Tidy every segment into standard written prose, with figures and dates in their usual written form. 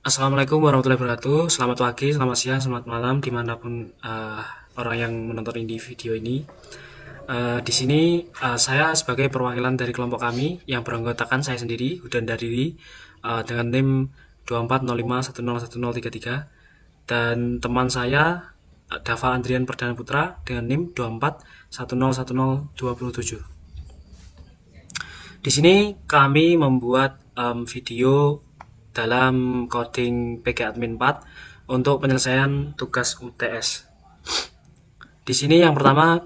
Assalamualaikum warahmatullahi wabarakatuh. Selamat pagi, selamat siang, selamat malam dimanapun orang yang menonton ini video ini. Di sini saya sebagai perwakilan dari kelompok kami yang beranggotakan saya sendiri Hudan Dariri dengan NIM 2405101033 dan teman saya Dava Andrian Perdana Putra dengan NIM 24101027. Di sini kami membuat video dalam coding PGAdmin 4 untuk penyelesaian tugas UTS. Di sini yang pertama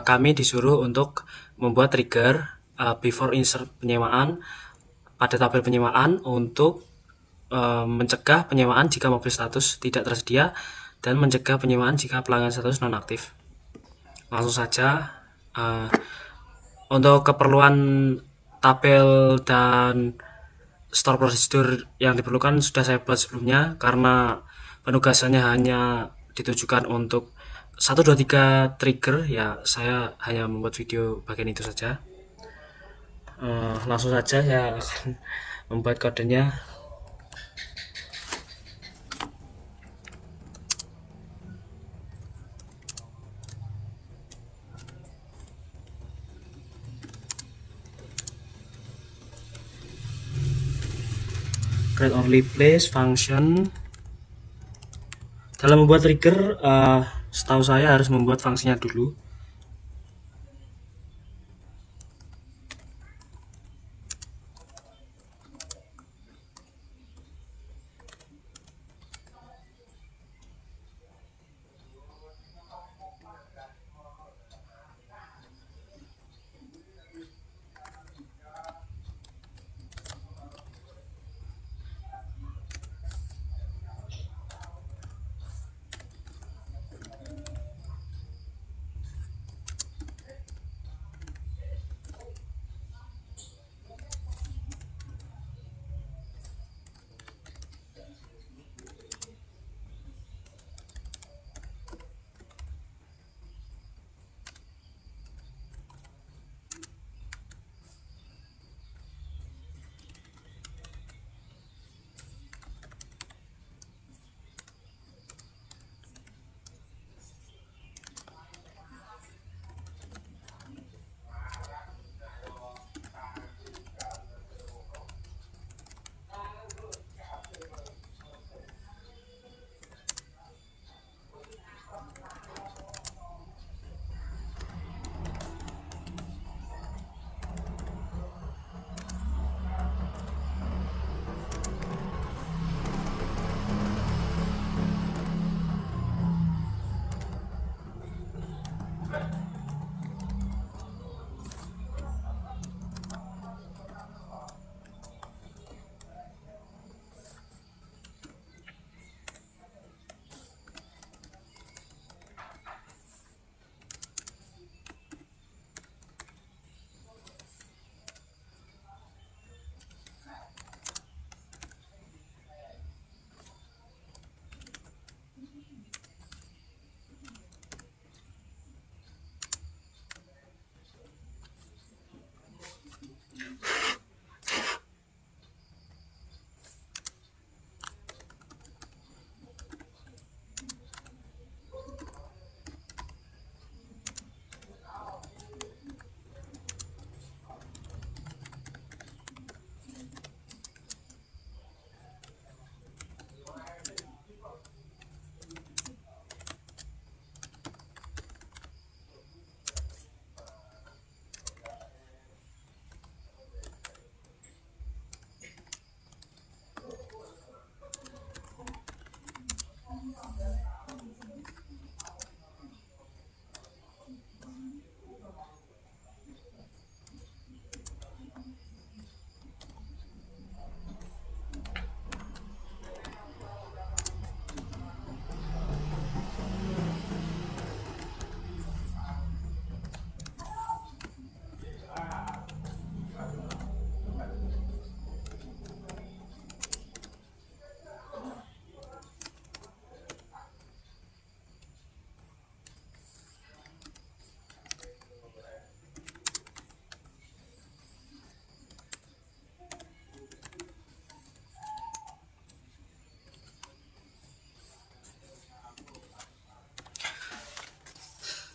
kami disuruh untuk membuat trigger before insert penyewaan pada tabel penyewaan untuk mencegah penyewaan jika mobil status tidak tersedia dan mencegah penyewaan jika pelanggan status nonaktif. Langsung saja untuk keperluan tabel dan store prosedur yang diperlukan sudah saya buat sebelumnya karena penugasannya hanya ditujukan untuk 1, 2, 3 trigger, ya saya hanya membuat video bagian itu saja. Langsung saja saya akan membuat kodenya. Create only place function. Dalam membuat trigger, setahu saya harus membuat fungsinya dulu.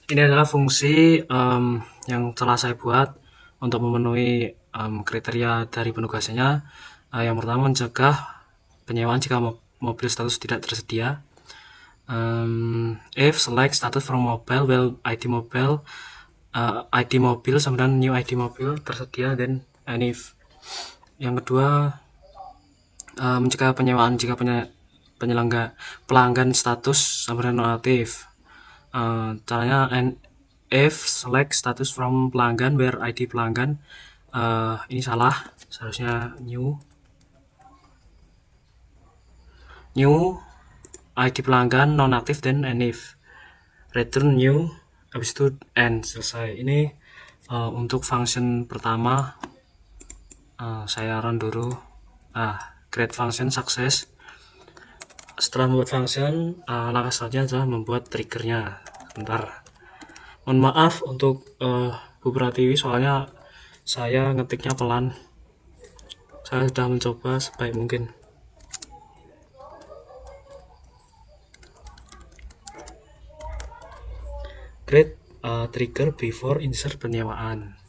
Ini adalah fungsi yang telah saya buat untuk memenuhi kriteria dari penugasannya. Yang pertama, mencegah penyewaan jika mobil status tidak tersedia. If select status from mobile while ID mobil kemudian new ID mobil tersedia, dan if. Yang kedua, mencegah penyewaan jika pelanggan status kemudian nonaktif. Caranya if select status from pelanggan where ID pelanggan. Ini salah, seharusnya new ID pelanggan nonaktif dan if. Return new, habis itu end, selesai. Ini untuk function pertama. Saya run dulu. Create function sukses. Setelah membuat function, langkah selanjutnya adalah membuat triggernya. Bentar, mohon maaf untuk Bu Pratiwi, soalnya saya ngetiknya pelan. Saya sudah mencoba sebaik mungkin. Create trigger before insert penyewaan.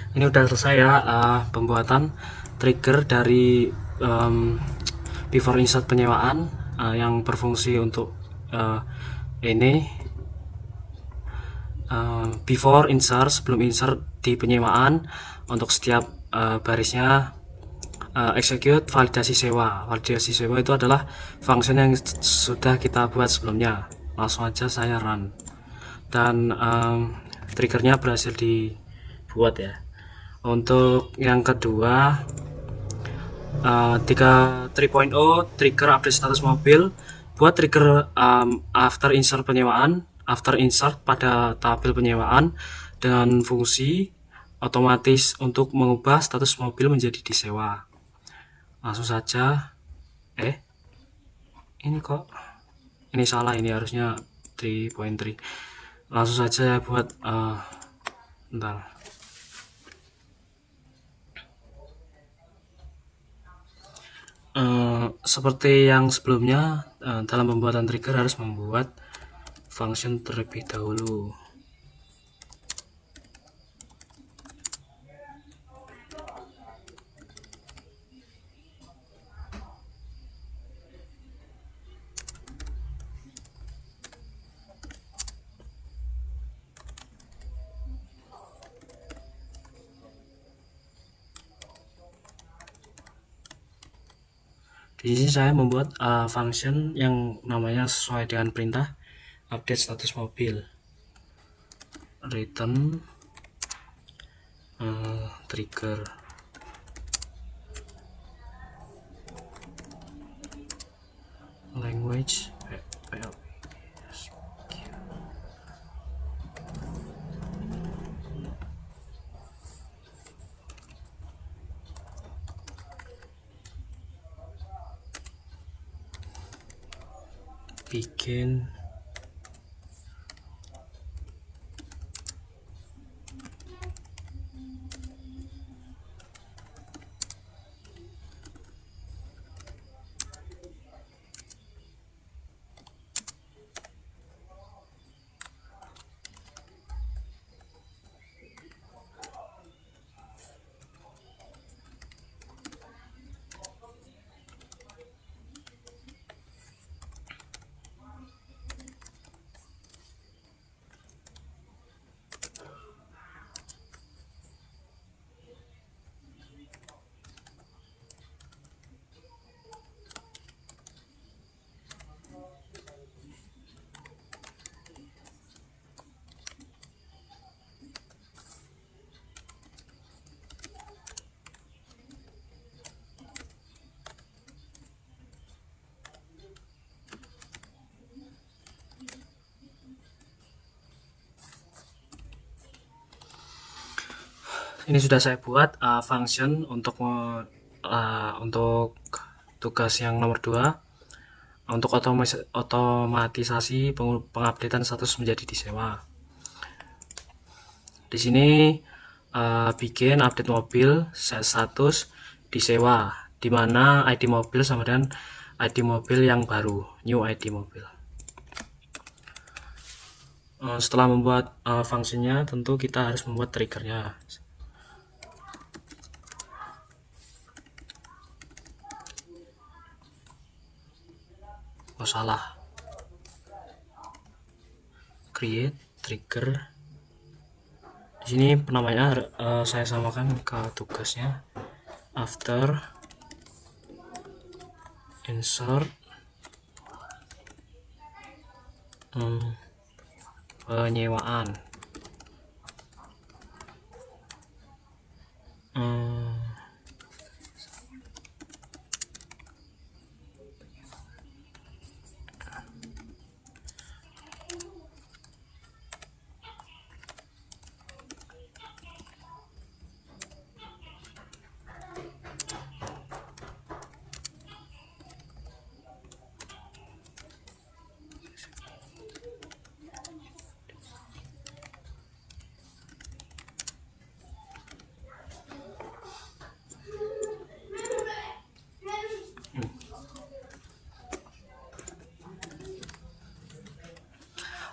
Ini udah selesai ya, pembuatan trigger dari before insert penyewaan yang berfungsi untuk ini before insert, sebelum insert di penyewaan, untuk setiap barisnya execute validasi sewa. Validasi sewa itu adalah function yang sudah kita buat sebelumnya. Langsung aja saya run, dan triggernya berhasil dibuat ya. Untuk yang kedua, 3.0 trigger update status mobil. Buat trigger after insert penyewaan, after insert pada tabel penyewaan, dengan fungsi otomatis untuk mengubah status mobil menjadi disewa. Langsung saja, ini kok ini salah, ini harusnya 3.3. Langsung saja buat bentar. Seperti yang sebelumnya, dalam pembuatan trigger harus membuat function terlebih dahulu. Di sini saya membuat function yang namanya sesuai dengan perintah update status mobil. Return trigger. Language bikin Ini sudah saya buat function untuk tugas yang nomor 2 untuk otomatisasi pengupdatean status menjadi disewa. Di sini bikin update mobil set status disewa, di mana ID mobil sama dengan ID mobil yang baru, new ID mobil. Setelah membuat fungsinya, tentu kita harus membuat triggernya. Oh salah, create trigger. Di sini namanya saya samakan ke tugasnya, after insert penyewaan.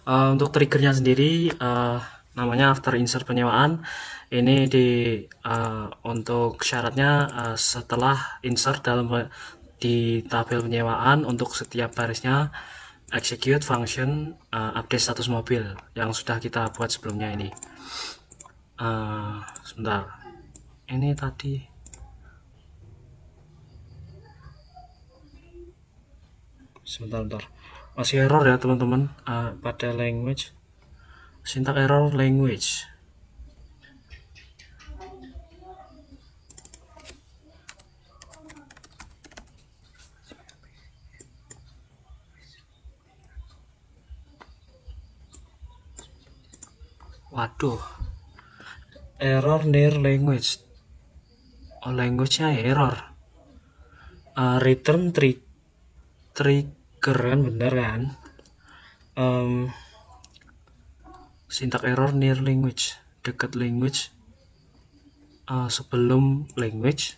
Untuk triggernya sendiri namanya after insert penyewaan. Ini untuk syaratnya setelah insert di tabel penyewaan, untuk setiap barisnya execute function update status mobil yang sudah kita buat sebelumnya ini. Sebentar, ini tadi sebentar masih error ya teman-teman. Pada language, syntax error language. Waduh, error near language. Oh, language-nya error. Return trigger kan, bener kan? Syntax error near language, dekat language, sebelum language.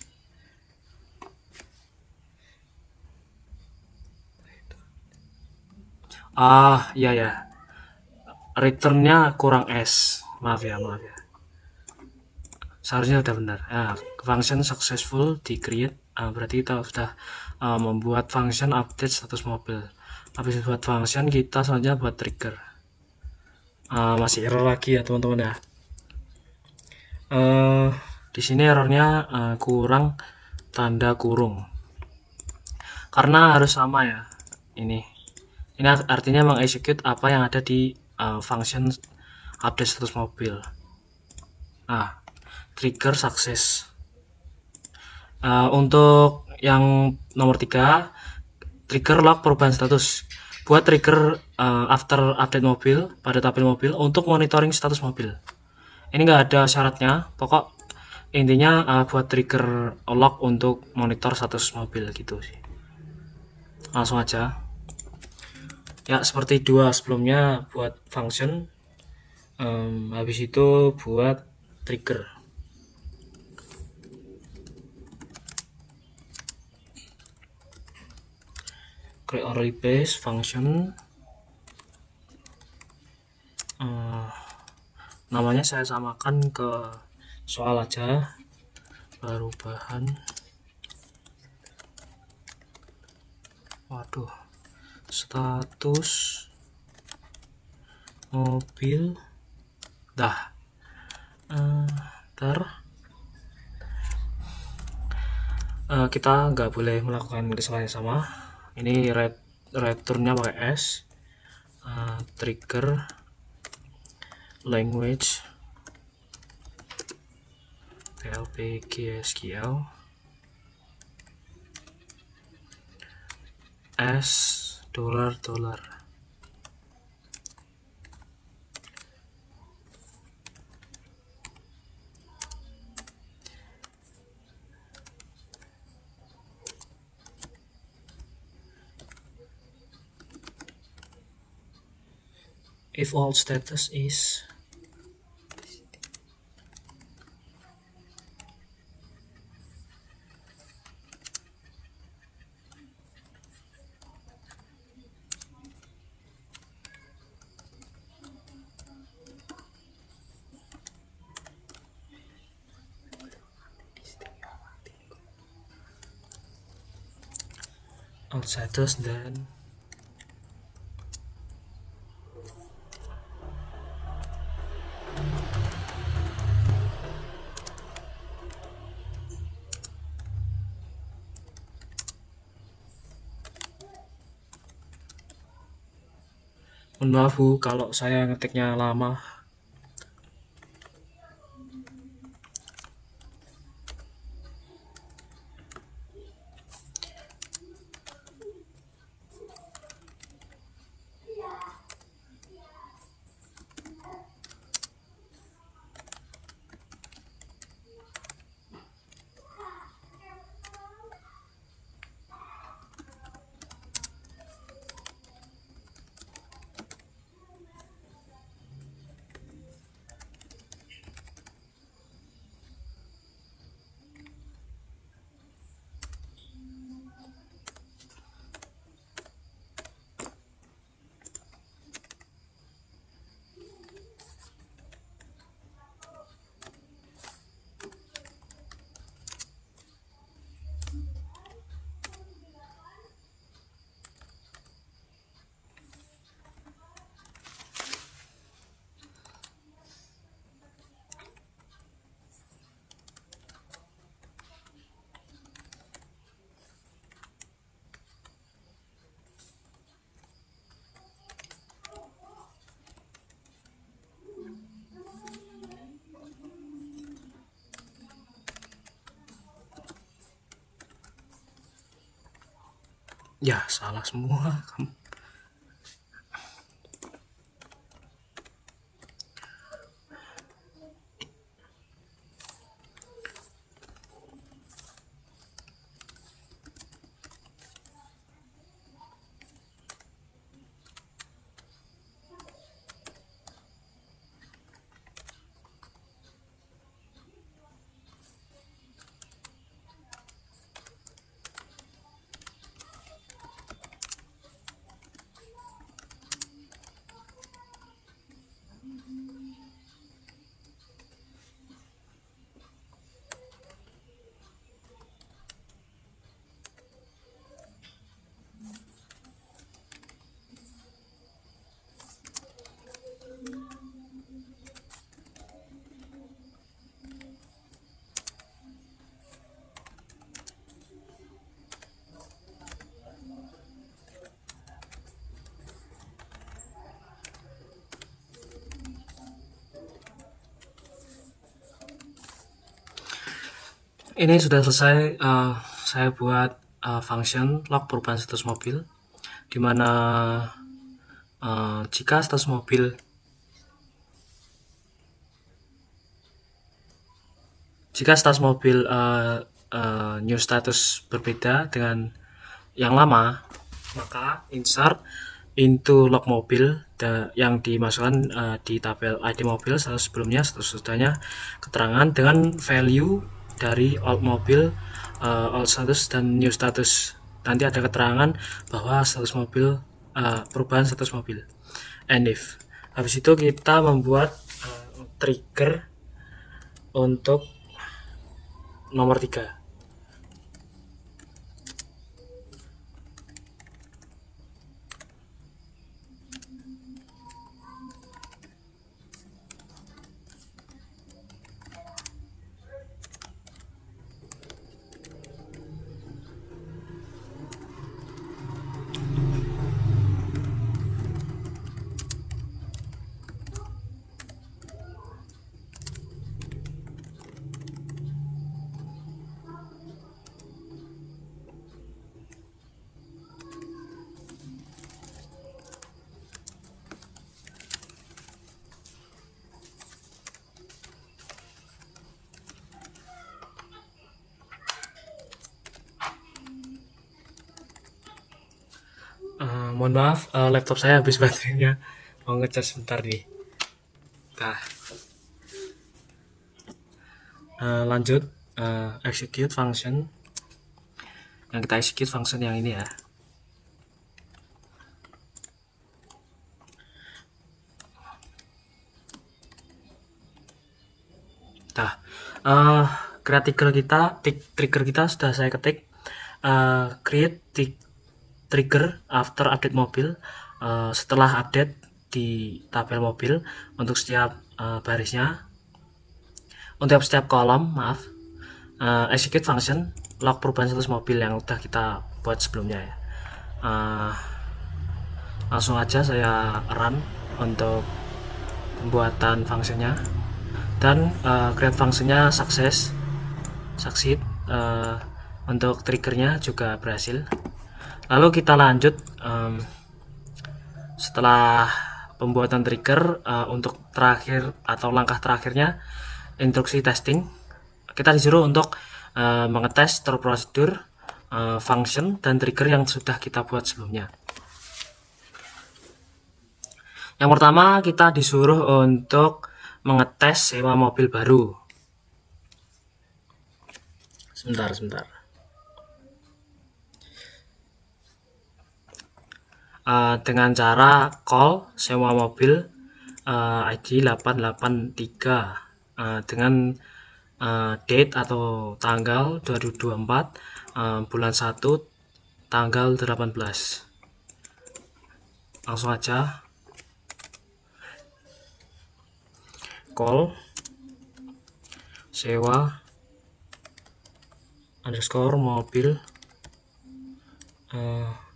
Iya ya, returnnya kurang S, maaf ya. Seharusnya udah benar. Function successful di create, berarti kita sudah membuat function update status mobil. Habis buat function, kita selanjutnya buat trigger. Masih error lagi ya teman-teman ya. Di sini errornya kurang tanda kurung, karena harus sama ya. Ini artinya mengexecute apa yang ada di function update status mobil. Trigger sukses. Untuk yang nomor 3, trigger log perubahan status. Buat trigger after update mobil pada tabel mobil untuk monitoring status mobil. Ini nggak ada syaratnya, pokok intinya buat trigger log untuk monitor status mobil gitu sih. Langsung aja ya, seperti 2 sebelumnya buat function, habis itu buat trigger. Create or replace function, namanya saya samakan ke soal aja, perubahan. Waduh, status mobil dah. Kita nggak boleh melakukan kesalahan yang sama. Ini returnnya pakai S. Trigger language PLPGSQL S $. if all status is all status, then mohon maaf Bu kalau saya ngetiknya lama. Ya salah semua. Ini sudah selesai. Saya buat function log perubahan status mobil, dimana jika status mobil new status berbeda dengan yang lama, maka insert into log mobil yang dimasukkan di tabel ID mobil status sebelumnya, status sesudahnya, keterangan dengan value dari old mobil, old status dan new status. Nanti ada keterangan bahwa status mobil, perubahan status mobil. And if habis itu kita membuat trigger untuk nomor 3. Mohon maaf, laptop saya habis baterainya. mau ngecas sebentar nih. Nah, lanjut execute function. Yang kita execute function yang ini ya. Nah, trigger kita sudah saya ketik. Create trigger after update mobil, setelah update di tabel mobil untuk setiap barisnya, untuk setiap kolom, maaf. Execute function log perubahan status mobil yang udah kita buat sebelumnya ya. Langsung aja saya run untuk pembuatan fungsinya, dan create fungsinya succeed, untuk triggernya juga berhasil. Lalu kita lanjut setelah pembuatan trigger, untuk terakhir atau langkah terakhirnya instruksi testing. Kita disuruh untuk mengetes prosedur, function dan trigger yang sudah kita buat sebelumnya. Yang pertama kita disuruh untuk mengetes sewa mobil baru. Sebentar. Dengan cara call sewa mobil ID 883 dengan date atau tanggal 2024, bulan 1 tanggal 18. Langsung aja call sewa underscore mobil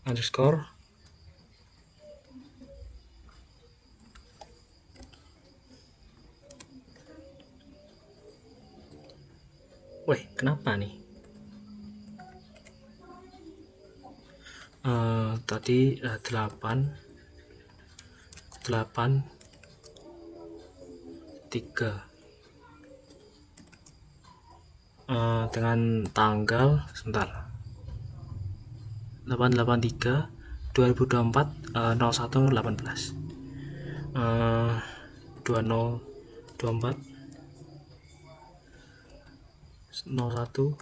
underscore kenapa nih? Tadi 8 3 dengan tanggal 883 2024 0118 2024 01 18.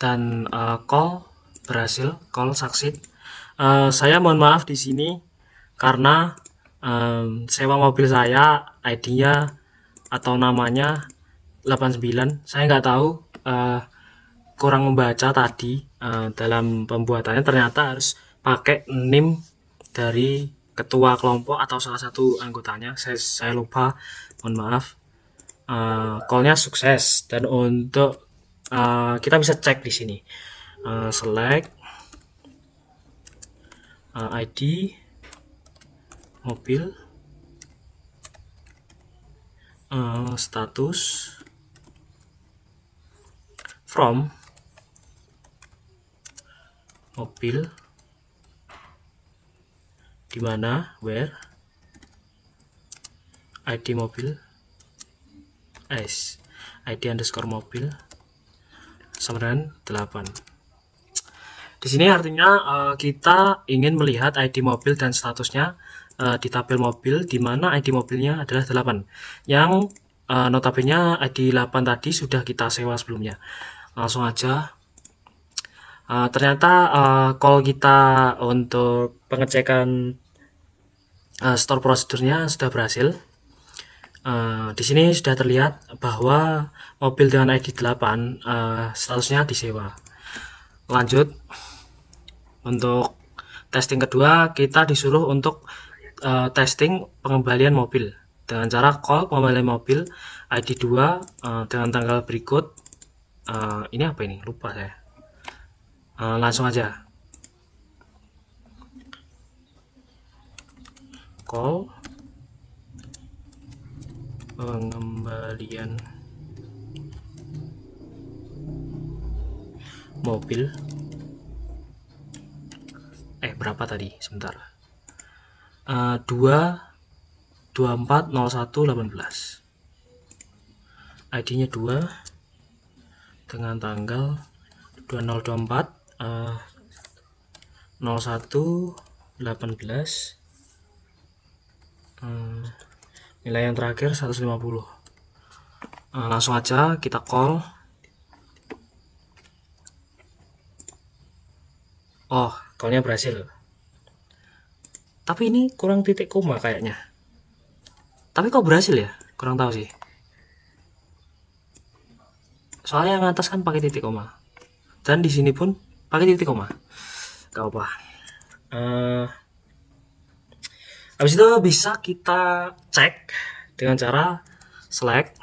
Dan call berhasil, call succeed. Saya mohon maaf di sini karena sewa mobil saya ID-nya atau namanya 89. Saya nggak tahu, kurang membaca tadi dalam pembuatannya, ternyata harus pakai NIM dari ketua kelompok atau salah satu anggotanya. Saya lupa, mohon maaf. Call-nya sukses, dan untuk kita bisa cek di sini, select ID mobil, status from mobil, dimana where ID mobil ID underscore mobil sama dengan 8. Di sini artinya kita ingin melihat ID mobil dan statusnya di tabel mobil, di mana ID mobilnya adalah 8, yang notabene ID 8 tadi sudah kita sewa sebelumnya. Langsung aja, ternyata call kita untuk pengecekan store prosedurnya sudah berhasil. Di sini sudah terlihat bahwa mobil dengan ID 8 statusnya disewa. Lanjut, untuk testing kedua kita disuruh untuk testing pengembalian mobil dengan cara call pengembalian mobil ID 2 dengan tanggal berikut. Ini apa ini? Lupa saya. Langsung aja call pengembalian mobil. Berapa tadi? Sebentar. 2 240118. ID-nya 2 dengan tanggal 2024 0118. Nilai yang terakhir 150. Langsung aja kita call. Oh, callnya berhasil. Tapi ini kurang titik koma kayaknya. Tapi kok berhasil ya? Kurang tahu sih. Soalnya yang atas kan pakai titik koma. Dan di sini pun pakai titik koma. Gak apa. Habis itu bisa kita cek dengan cara select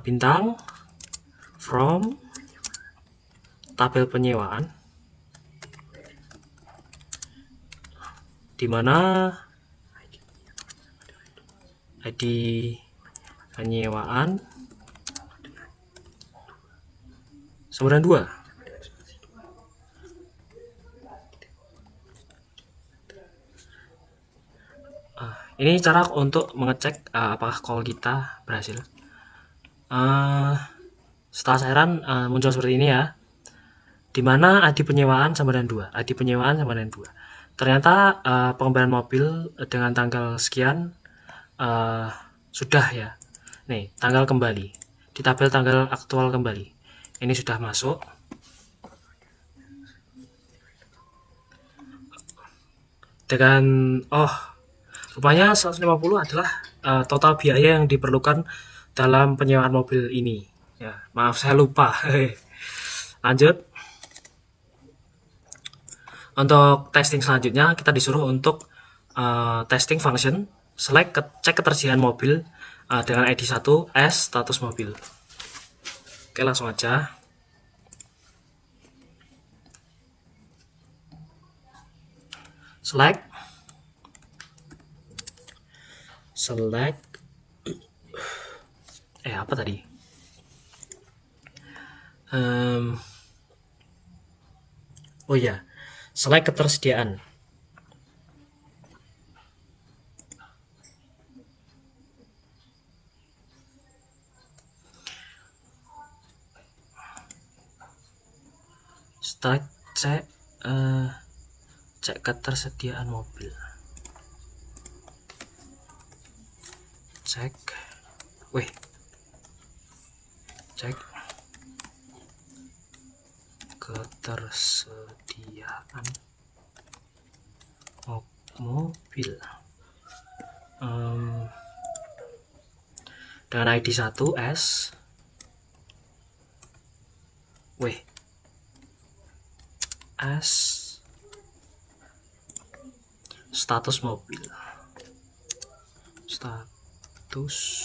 bintang from tabel penyewaan, di mana ID penyewaan sama dengan 2. Ini cara untuk mengecek apakah call kita berhasil. Setelah cairan muncul seperti ini ya, dimana ID penyewaan sama dengan 2. ID penyewaan sama dengan 2. Ternyata pengembalian mobil dengan tanggal sekian sudah ya. Nih, tanggal kembali. Di tabel tanggal aktual kembali. Ini sudah masuk. Dengan rupanya 150 adalah total biaya yang diperlukan dalam penyewaan mobil ini. Ya, maaf saya lupa. Lanjut. Untuk testing selanjutnya kita disuruh untuk testing function select cek ketersediaan mobil dengan ID 1 S status mobil. Oke, langsung aja. Select apa tadi? Oh ya, select ketersediaan. Start cek ketersediaan mobil. Cek ketersediaan mobil dengan ID 1 S status mobil. Status mobil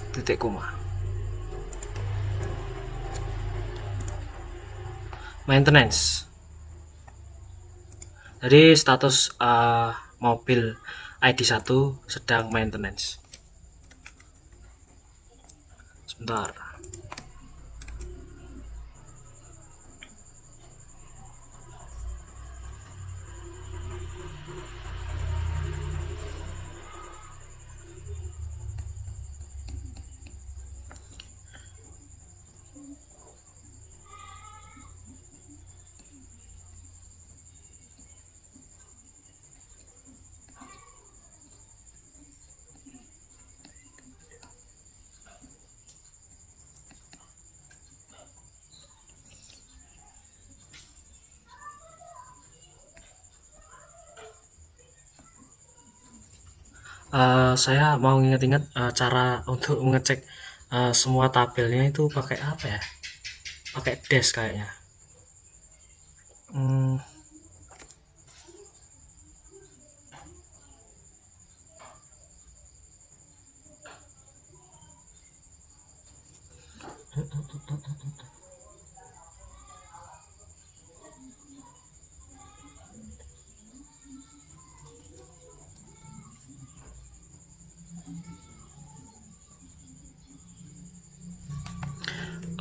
titik koma. Maintenance. Jadi status mobil ID 1 sedang maintenance. Sebentar. Saya mau ingat-ingat cara untuk mengecek semua tabelnya itu pakai apa ya? Pakai dash kayaknya.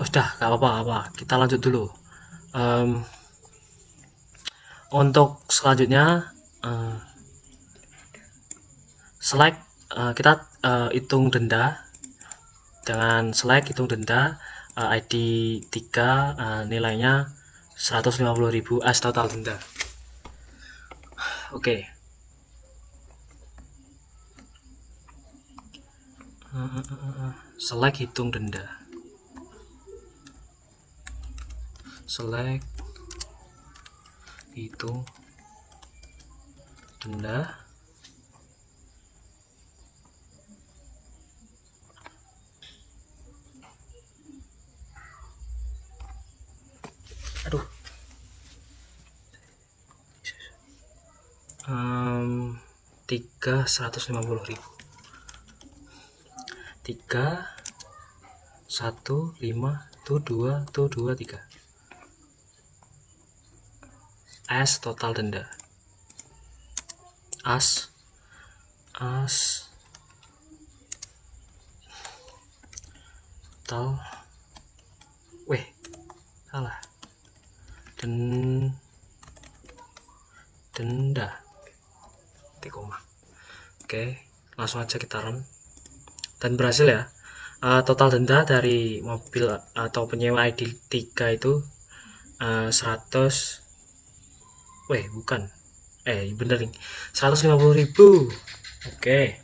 sudah, gak apa-apa, kita lanjut dulu. Untuk selanjutnya select, kita hitung denda. Dengan select hitung denda ID 3, nilainya 150.000 as total denda. Oke. Select hitung denda. Select hitung denda. Aduh. 150.000. 3 1 5 tuh 2 tuh 2 3 as total denda. As total, salah, denda koma. Oke, langsung aja kita run dan berhasil ya. Total denda dari mobil atau penyewa ID 3 itu 100, bukan, bener nih, 150.000. Oke,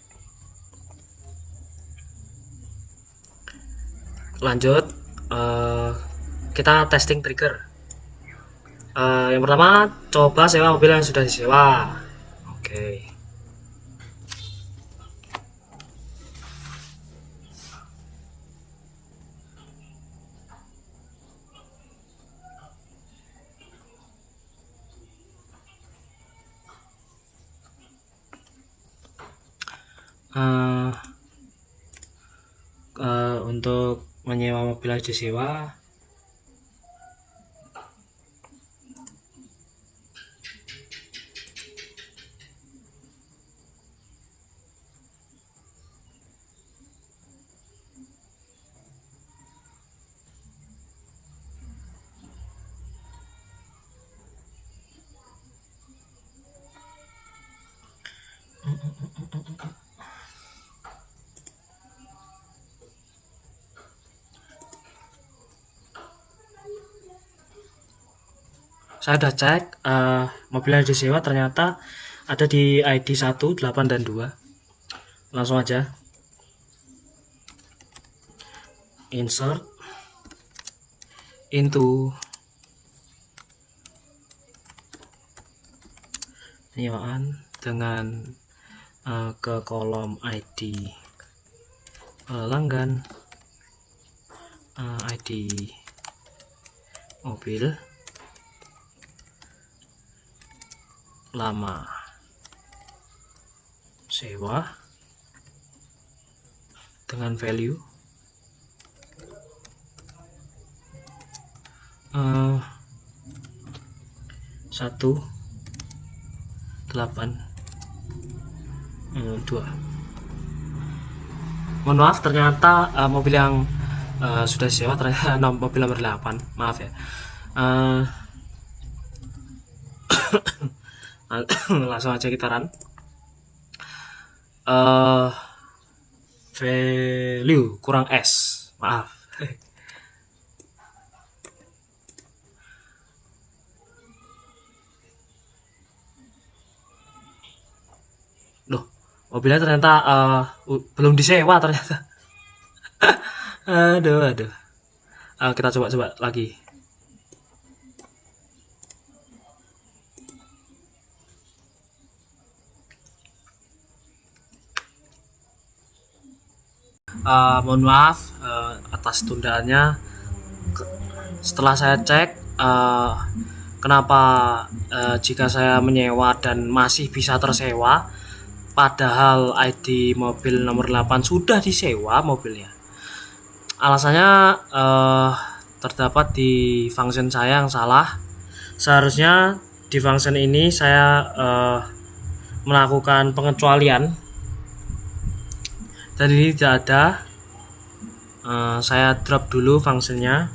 lanjut, kita testing trigger. Yang pertama, coba sewa mobil yang sudah disewa. Oke. Untuk menyewa mobil yang disewa, saya udah cek, mobil yang disewa ternyata ada di ID 1, 8, dan 2. Langsung aja insert into penyewaan dengan ke kolom ID pelanggan, ID mobil, lama sewa dengan value 182. Mohon maaf, ternyata mobil yang sudah disewa ternyata mobil nomor 8. Maaf ya. Langsung aja kita run. Value kurang S, maaf. Loh, mobilnya ternyata belum disewa ternyata. aduh. Kita coba lagi. Mohon maaf atas tundaannya. Setelah saya cek, kenapa jika saya menyewa dan masih bisa tersewa, padahal ID mobil nomor 8 sudah disewa mobilnya. Alasannya terdapat di function saya yang salah. Seharusnya di function ini saya melakukan pengecualian, dan ini tidak ada. Saya drop dulu functionnya,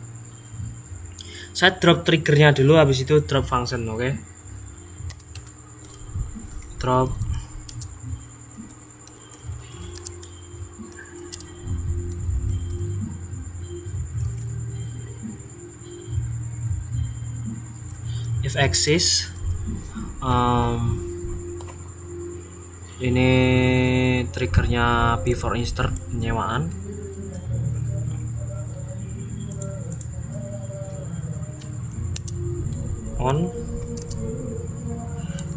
saya drop triggernya dulu, habis itu drop function. Oke. Drop if exist, ini triggernya before insert penyewaan. On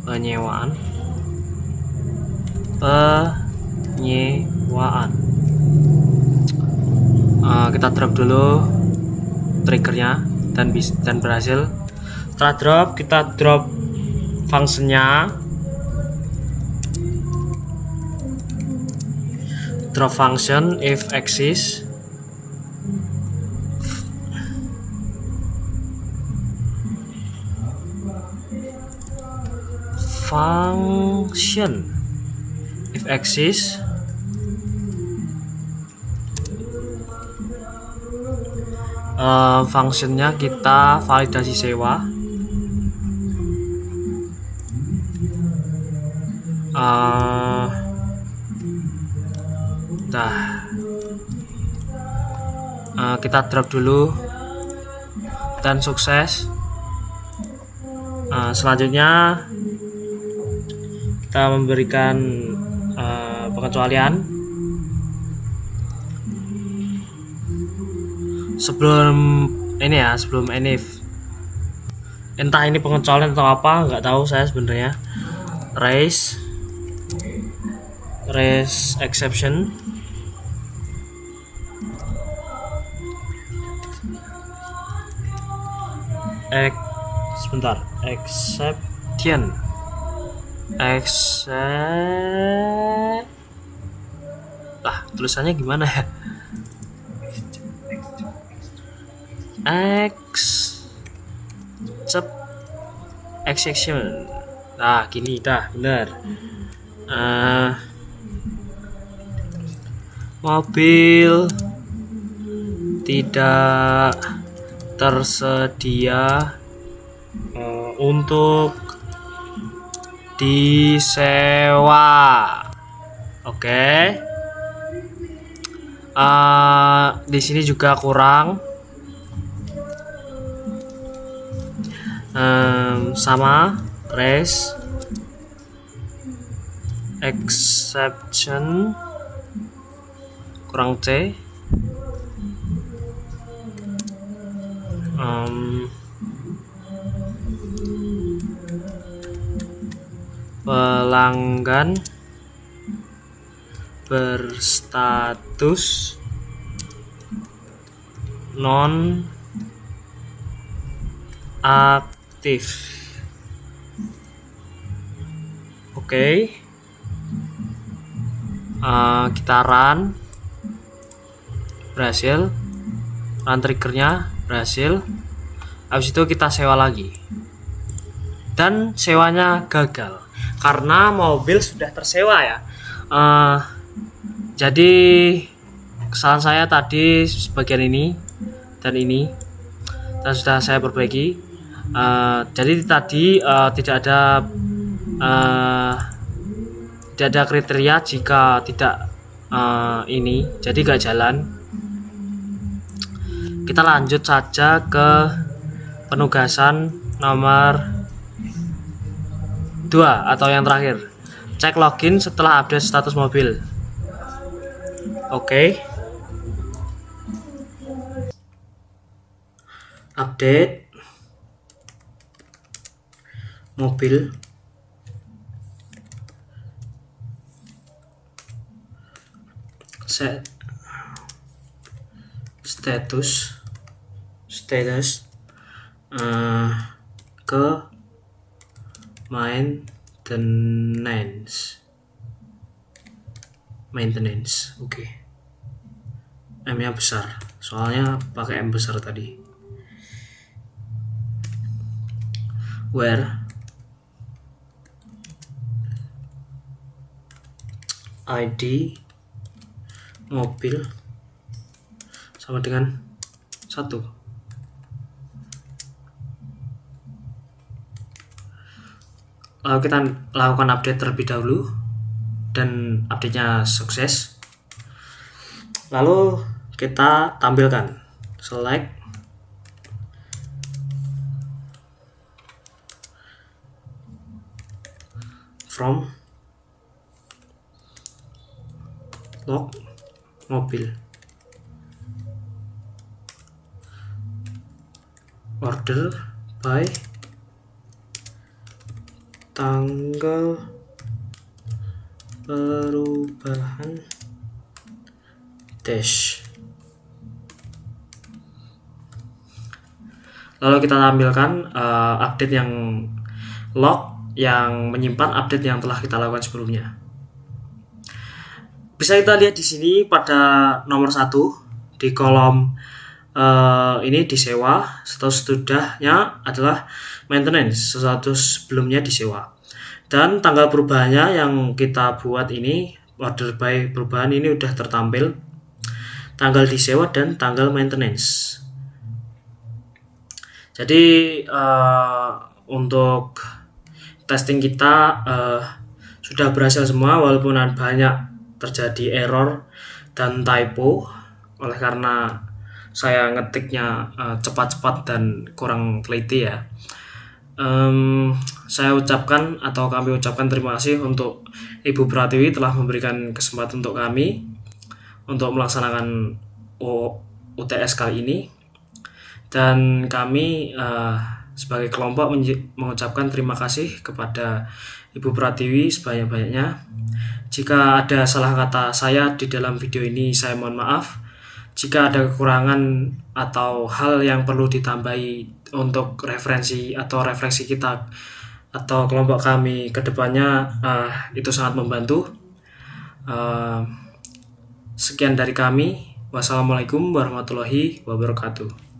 penyewaan kita drop dulu triggernya dan berhasil. Setelah drop, kita drop functionnya, drop function if exist, function if exist, functionnya kita validasi sewa. Kita drop dulu dan sukses. Selanjutnya kita memberikan pengecualian. Sebelum ini ya, sebelum enif, entah ini pengecualian atau apa, nggak tahu saya sebenarnya. Raise exception, exception, tulisannya gimana ya? Exception. Gini dah, bener. Mobil tidak tersedia untuk disewa. Oke. Di sini juga kurang. Sama raise exception kurang C. Pelanggan berstatus non aktif. Oke. Kita run, berhasil. Run triggernya berhasil. Habis itu kita sewa lagi, dan sewanya gagal karena mobil sudah tersewa ya. Jadi kesalahan saya tadi bagian ini dan ini, dan sudah saya perbaiki. Jadi tadi tidak ada kriteria jika tidak ini, jadi gak jalan. Kita lanjut saja ke penugasan nomor 2 atau yang terakhir. Cek login setelah update status mobil. Oke. Update mobil. Set status ke maintenance. Oke. M-nya besar, soalnya pakai M besar tadi. Where ID mobil sama dengan 1. Lalu kita lakukan update terlebih dahulu dan update-nya sukses. Lalu kita tampilkan select from log mobil order by tanggal perubahan dash. Lalu kita tampilkan update yang log yang menyimpan update yang telah kita lakukan sebelumnya. Bisa kita lihat di sini pada nomor 1 di kolom ini disewa, status sudahnya adalah maintenance, status sebelumnya disewa. Dan tanggal perubahannya yang kita buat ini, order by perubahan ini udah tertampil, tanggal disewa dan tanggal maintenance. Jadi untuk testing kita sudah berhasil semua, walaupun banyak terjadi error dan typo oleh karena saya ngetiknya cepat-cepat dan kurang teliti ya. Saya ucapkan atau kami ucapkan terima kasih untuk Ibu Pratiwi telah memberikan kesempatan untuk kami untuk melaksanakan UTS kali ini, dan kami sebagai kelompok mengucapkan terima kasih kepada Ibu Pratiwi sebanyak-banyaknya. Jika ada salah kata saya di dalam video ini, saya mohon maaf. Jika ada kekurangan atau hal yang perlu ditambahi untuk referensi atau refleksi kita atau kelompok kami ke depannya, itu sangat membantu. Sekian dari kami. Wassalamualaikum warahmatullahi wabarakatuh.